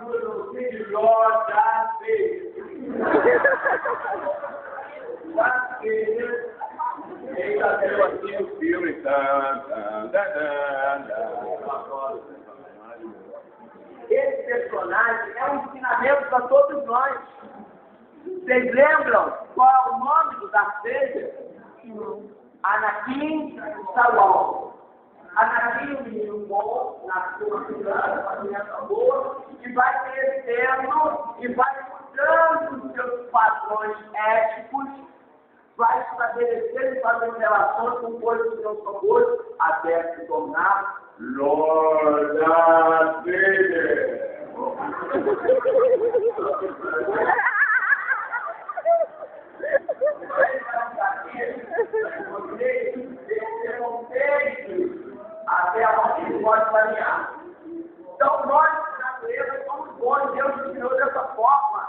do filho da filha. Da filha. Eita, deu aqui o filme. Esse personagem é um ensinamento para todos nós. Vocês lembram qual é o nome do Darth Vader? Anakin Skywalker. Anakin, um menino bom, nasceu uma criança boa, que vai crescendo e vai mudando os seus padrões éticos, vai estabelecer e fazendo relações com coisas que não são boas, até se tornar Lord Darth Vader. Até onde ele pode caminhar. Então, nós, na natureza, somos bons. Deus nos criou dessa forma.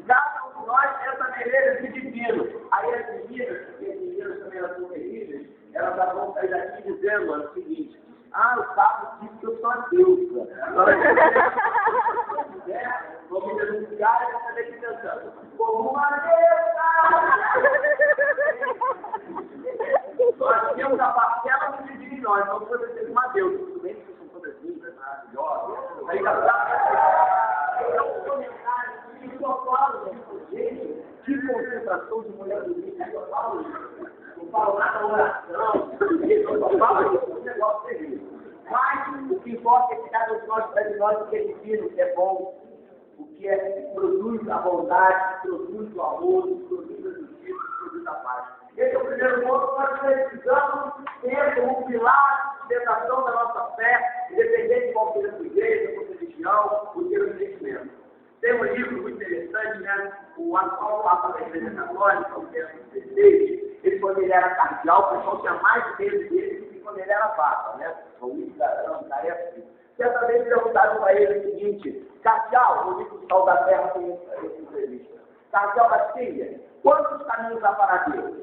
Cada um de nós tem essa beleza de divino. Aí as meninas também elas são terríveis, elas vão sair daqui dizendo o seguinte: o Pablo disse que eu sou a deusa. Vou me denunciar e você daqui pensando, como uma deusa! Nós temos a parcela do divino em nós, não pode ser uma deusa. Tudo bem que são todas lindas, maravilhosas. Aí dá um comentário que eu falo, gente, que concentração de mulher bonita que eu falo. Não falo nada na oração, eu só falo isso, um negócio terrível. Mas o que importa é que cada um de nós traz de nós o que é divino, o que é bom, o que produz a bondade, produz o amor, produz a justiça, produz a paz. Esse é o primeiro ponto que nós precisamos ter como pilar de sustentação da nossa fé, independente de qual seja a sua igreja, a sua religião, o seu entendimento. Tem um livro muito interessante, né? O atual Papa da Igreja Católica, o Bento XVI, ele, quando ele era cardeal, o pessoal tinha mais medo dele do que quando ele era Papa, né? O Luiz Garão, da época. Certa vez perguntaram para ele o seguinte: cardeal, o livro do Sal da Terra tem essa entrevista. Cardeal Bastilha, quantos caminhos há para Deus?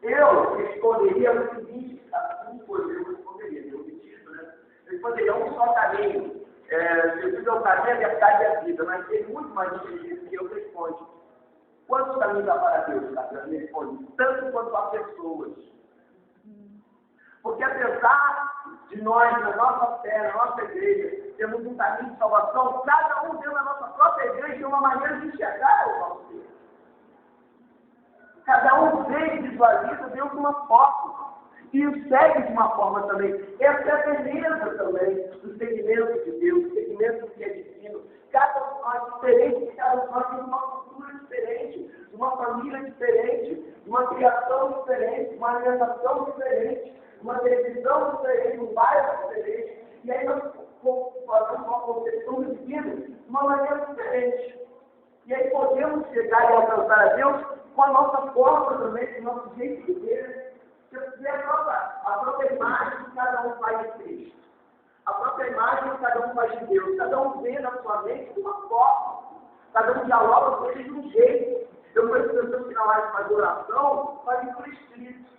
Eu responderia o seguinte: eu responderia, meu pedido, né? Eu responderia um só caminho. Jesus é o caminho, a verdade e a vida, mas tem muito mais inteligente que eu responde. Quantos caminhos há para Deus? Cardeal responde: tanto quanto há pessoas. Porque apesar de nós, na nossa fé, na nossa igreja, temos um caminho de salvação, cada um dentro da nossa própria igreja tem uma maneira de enxergar o nosso Deus. Cada um vê e visualiza Deus de uma forma. E o segue de uma forma também. Essa é a beleza também do segmento de Deus, do segmento que é divino. Cada um de nós é diferente, cada um de nós tem uma cultura diferente, de uma família diferente, de uma criação diferente, de uma alimentação diferente, uma televisão diferente, um bairro diferente, e aí nós fazemos uma concepção do divino de uma maneira diferente. E aí podemos chegar e alcançar a Deus com a nossa forma também, com o nosso jeito de ver, e a própria imagem que cada um faz de Cristo. A própria imagem que cada um faz de Deus. Cada um vê na sua mente de uma forma. Cada um dialoga com ele de um jeito. Eu conheço pessoas que na hora de fazer oração fazem por escrito.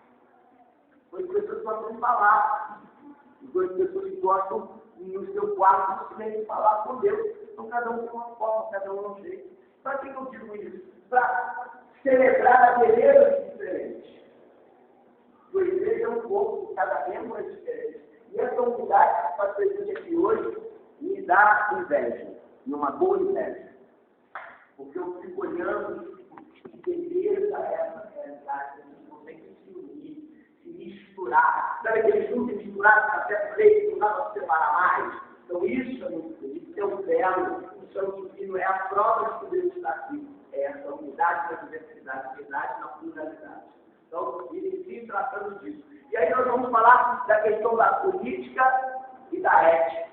Conheço pessoas que gostam de falar. Conheço pessoas que gostam no seu quarto de falar com Deus. Então cada um tem uma forma, cada um tem um jeito. Para que eu digo isso? Para celebrar a beleza diferente. A igreja é um corpo, cada membro é diferente. E essa unidade que está presente aqui hoje me dá inveja, uma boa inveja. Porque eu fico olhando e entender essa realidade, a gente consegue se unir, se misturar. Sabe aquele junto e misturar que até preto, não dá para separar mais? Então isso é muito feliz, isso é o belo, o São Divino é a prova de que Deus está aqui. É essa unidade na diversidade, unidade na pluralidade. Então, ele se tratando disso. E aí nós vamos falar da questão da política e da ética.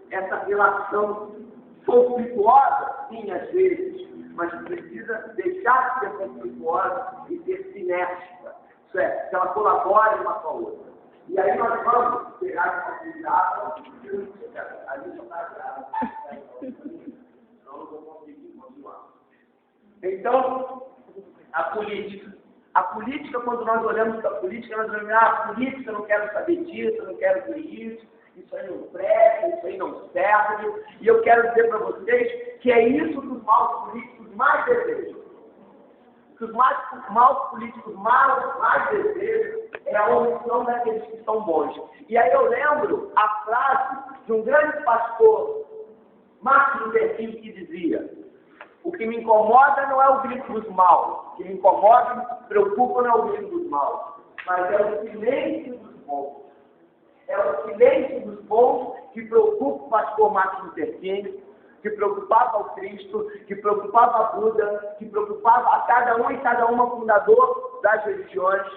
Essa relação conflituosa, sim, às vezes, mas precisa deixar de ser conflituosa e ser sinérgica. Isso é, que ela colabore uma com a outra. E aí nós vamos pegar essa atividade, a gente está grave. Então, não vou conseguir continuar. Então, a política. A política, quando nós olhamos para a política, nós olhamos, a política, eu não quero saber disso, eu não quero ver isso. isso aí não presta, isso aí não serve. E eu quero dizer para vocês que é isso que os maus políticos mais desejam. O que os maus políticos mais desejam é a omissão daqueles que são bons. E aí eu lembro a frase de um grande pastor, Martin Luther King, que dizia: o que me incomoda não é o grito dos maus, o que me incomoda e me preocupa não é o grito dos maus, mas é o silêncio dos bons. É o silêncio dos bons que preocupa o pastor Martin Luther King, que preocupava o Cristo, que preocupava a Buda, que preocupava a cada um e cada uma fundador das religiões.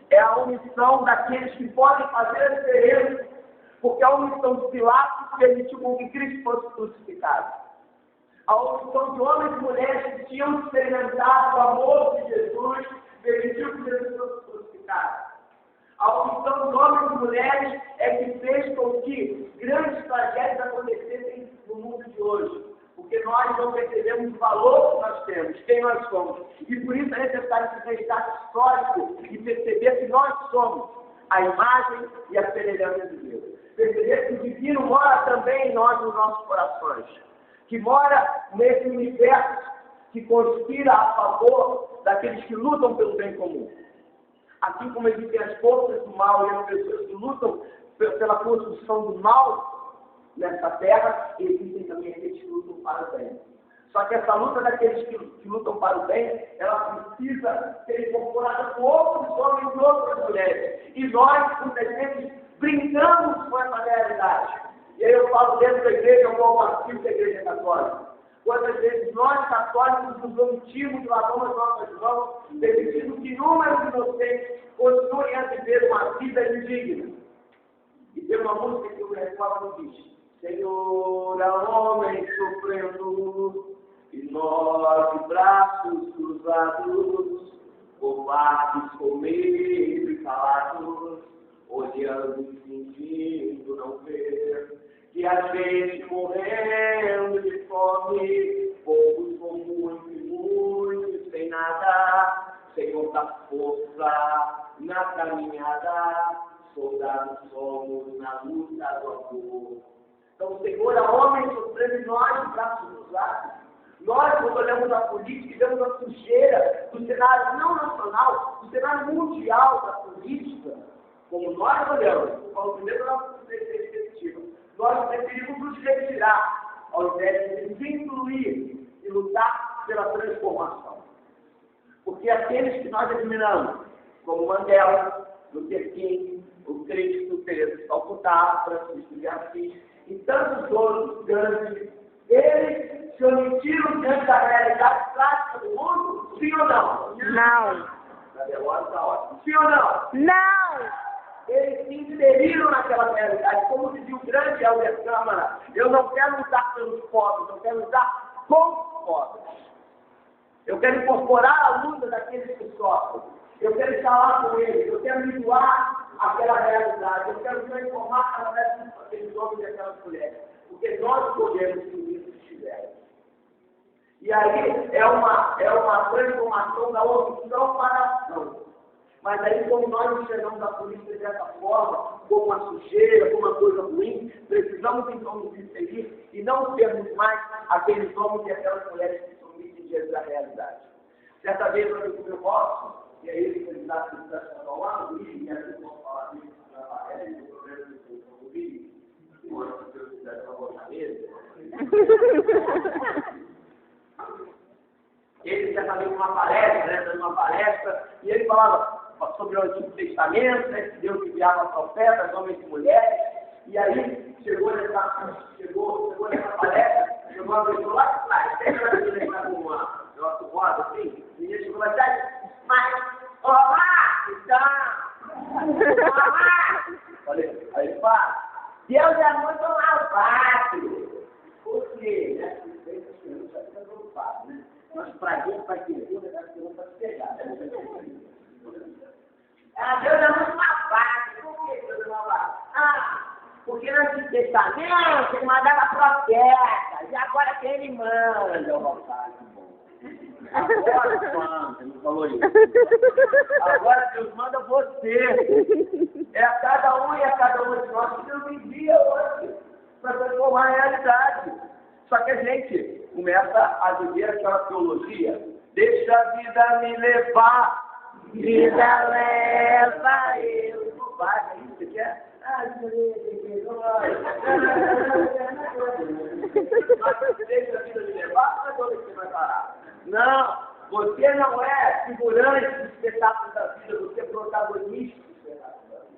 É a omissão daqueles que podem fazer a diferença, porque a omissão de Pilatos permitiu com que Cristo fosse crucificado. A omissão de homens e mulheres que tinham experimentado o amor de Jesus permitiu que Jesus fosse crucificado. A omissão de homens e mulheres é que fez com que grandes tragédias acontecessem no mundo de hoje. Porque nós não percebemos o valor que nós temos, quem nós somos. E por isso é necessário esse resgate histórico e perceber que nós somos a imagem e a semelhança de Deus. Perceber que o divino mora também em nós, nos nossos corações. Que mora nesse universo que conspira a favor daqueles que lutam pelo bem comum. Assim como existem as forças do mal e as pessoas que lutam pela construção do mal nessa terra, existem também aqueles que lutam para o bem. Só que essa luta daqueles que lutam para o bem, ela precisa ser incorporada com outros homens e outras mulheres. E nós, muitas vezes, brincamos com essa realidade. E aí eu falo dentro da igreja, eu vou partir da igreja católica. Quantas vezes nós, católicos, nos omitimos, lavamos as nossas mãos, permitindo que inúmeros inocentes continuem a viver uma vida indigna. E tem uma música que o Reforma diz: Senhor, há homens sofrendo, e nós de braços cruzados, covardes com medo e calados, olhando e fingindo não ver, que a gente morrendo de fome, poucos com muito e muitos sem nada, Senhor da força na caminhada, soldados somos na luta do amor. Então, Senhor, há homens sofrendo e nós de braços cruzados. Nós, quando olhamos a política e vemos a sujeira do cenário não nacional, do cenário mundial da política, como nós olhamos, falando primeiro da nossa perspectiva, nós preferimos nos retirar, ao invés de nos incluir e lutar pela transformação. Porque aqueles que nós admiramos, como Mandela, Luther King, o Cristo, Teresa de Calcutá, Francisco de Assis, e tantos outros grandes, eles se omitiram diante da realidade prática do mundo, sim ou não? Não. Tá ótimo. Sim ou não? Não. Eles se inseriram naquela realidade, como dizia o grande Helder Câmara: eu não quero lutar pelos pobres, eu quero lutar com os pobres. Eu quero incorporar a luta daqueles que sofrem. Eu quero estar lá com eles, eu quero me doar àquela realidade, eu quero transformar através daqueles homens e daquelas mulheres, porque nós escolhemos que isso estiverem. E aí é uma transformação da omissão para a ação. Mas aí, como nós enxergamos a política dessa forma, como uma sujeira, como uma coisa ruim, precisamos então nos inserir e não sermos mais aqueles homens e aquelas mulheres que se omitem diante da realidade. Certa vez eu fui com o meu voto, e aí ele candidato a São Paulo, e assim vamos falar disso na parede, no programa do Rio, que hoje se Deus quiser trabalhar nele. Ele já estava numa palestra, dando uma palestra, e ele falava sobre o Antigo Testamento, né, que Deus enviava profetas, homens e mulheres, e aí chegou nessa palestra, chegou uma pessoa lá atrás, sempre na vida está com uma negócio rosa assim, e ele chegou lá atrás, mas, olá, então, olá, falei, aí ele fala, Deus é muito malvado, porque, né, nós para Deus vai ter Deus, vai ter Deus para se pegar. Deus é muito malvado. Por que Deus é malvado? Porque no Antigo Testamento ele mandava profeta, e agora quem ele manda? Agora, Wanda, não falou isso. Agora Deus manda você. É a cada um e a cada uma de nós que Deus envia hoje para transformar a realidade. Só que a gente começa a viver aquela teologia. Deixa a vida me levar, vida leva eu. Não vai, é isso que quer? Deixa a vida me levar, mas onde você vai parar? Não, você não é figurante do espetáculo da vida, você é protagonista do espetáculo da vida.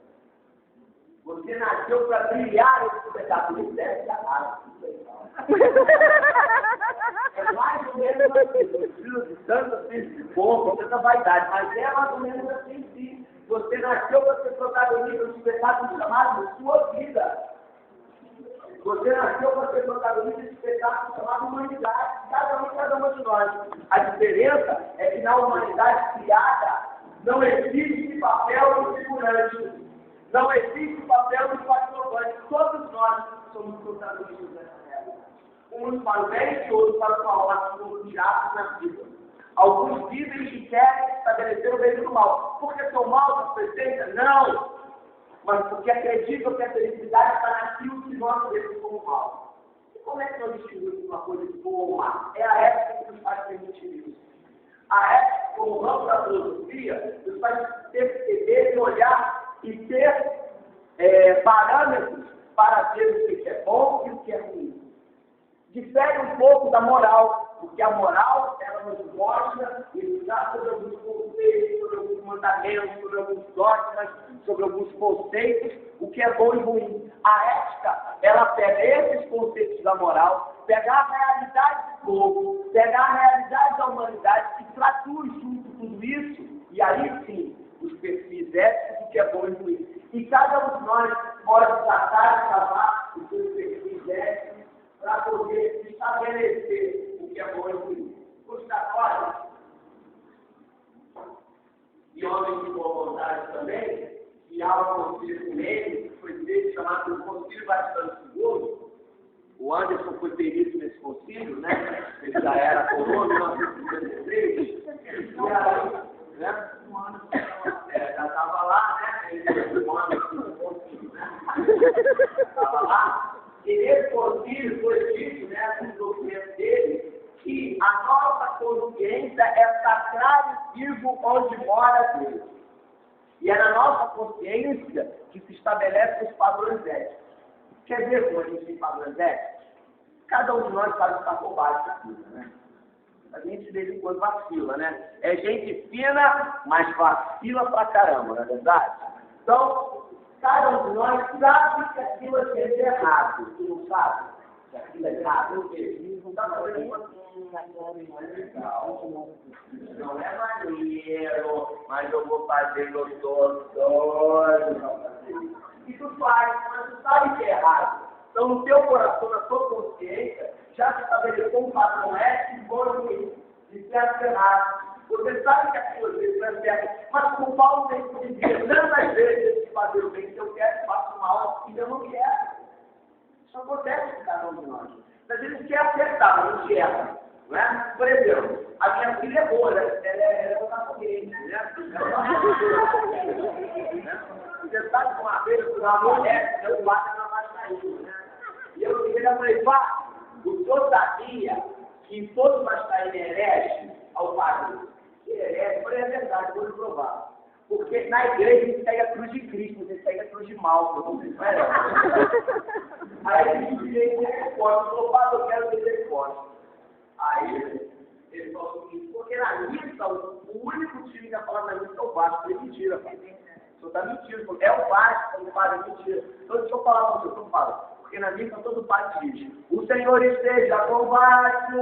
Você nasceu para brilhar esse espetáculo, isso deve dar nada. É mais ou menos assim, filho de tanto assim, bom, com tanta vaidade, mas é mais ou menos assim, sim. Você nasceu para ser protagonista do espetáculo chamado Sua Vida. Você nasceu para ser protagonista de espetáculo chamado humanidade, cada uma de nós. A diferença é que na humanidade criada não existe papel do figurante, não existe papel do coadjuvante. Todos nós somos protagonistas dessa realidade. Uns para o bem e outros para o mal, assim como o diabo na vida. Alguns vivem e querem estabelecer o bem e o mal. Porque são mal das presentes? Não! Mas porque acreditam que a felicidade está naquilo que nós vemos como mal. E como é que nós distinguimos uma coisa de boa ou má? É a ética que nos faz permitir isso. A ética, como ramo da filosofia, nos faz perceber, olhar e ter parâmetros para ver o que é bom e o que é ruim. Difere um pouco da moral, porque a moral, ela nos mostra e nos dá sobre alguns conceitos, sobre alguns mandamentos, sobre alguns dogmas, sobre alguns conceitos, o que é bom e ruim. A ética, ela pega esses conceitos da moral, pega a realidade do povo, pega a realidade da humanidade e traduz junto tudo isso, e aí sim, os perfis éticos, o que é bom e ruim. E cada um de nós pode tratar de chamar os seus perfis éticos para poder estabelecer o que é bom e ruim. Os católicos e homens de boa vontade também, que há um concílio com ele, que foi feito chamado Concílio Vaticano II. O Anderson foi perito nesse concílio, né? Ele já era coroa em 1953. E aí, né? Já estava lá, né? Ele um ano no concílio, né? Estava lá. E nesse concílio foi dito, né, no documento dele, que a nossa consciência é sacrário vivo onde mora Deus. E é na nossa consciência que se estabelecem os padrões éticos. Quer ver como a gente tem padrões éticos? Cada um de nós sabe que está por baixo da vida, né? A gente de vez em quando vacila, né? É gente fina, mas vacila pra caramba, não é verdade? Então, cada um de nós sabe que aquilo é errado. Tu não sabe que aquilo é errado? Eu vejo. Não está fazendo uma não é legal. Não é maneiro, mas eu vou fazer gostoso. E tu faz, mas tu sabe que é errado. Então, no teu coração, na tua consciência, já se estabeleceu um padrão ético bom e ruim, de certo e errado. Você sabe que aquilo às vezes não é certo, mas como Paulo tem que dizer tantas vezes de fazer o bem que eu quero, faço mal e eu não quero. Isso acontece com cada um de nós. Às vezes a gente quer acertar, mas não erra. Não é? Por exemplo, a minha filha é boa, né? Ela é japonesa, né? Você sabe que uma vez eu estava na mulher, eu bato na vascaína, né? E eu liguei e falei, pá, o senhor sabia que todo vascaíno é herege ao padre? É verdade, vou lhe provar. Porque na igreja a gente segue a cruz de Cristo, você segue a cruz de mal, não é? Aí a gente diz misericórdia, eu falei, eu quero misericórdia. Aí ele falou assim, porque na missa, o único time que fala na missa é o Vasco. Eu falei, mentira, pai. O senhor está mentindo, é o Vasco, o padre é mentira. Então deixa eu falar para o senhor, fala. Porque na missa todo padre diz, o Senhor esteja com o Vasco.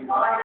Aí,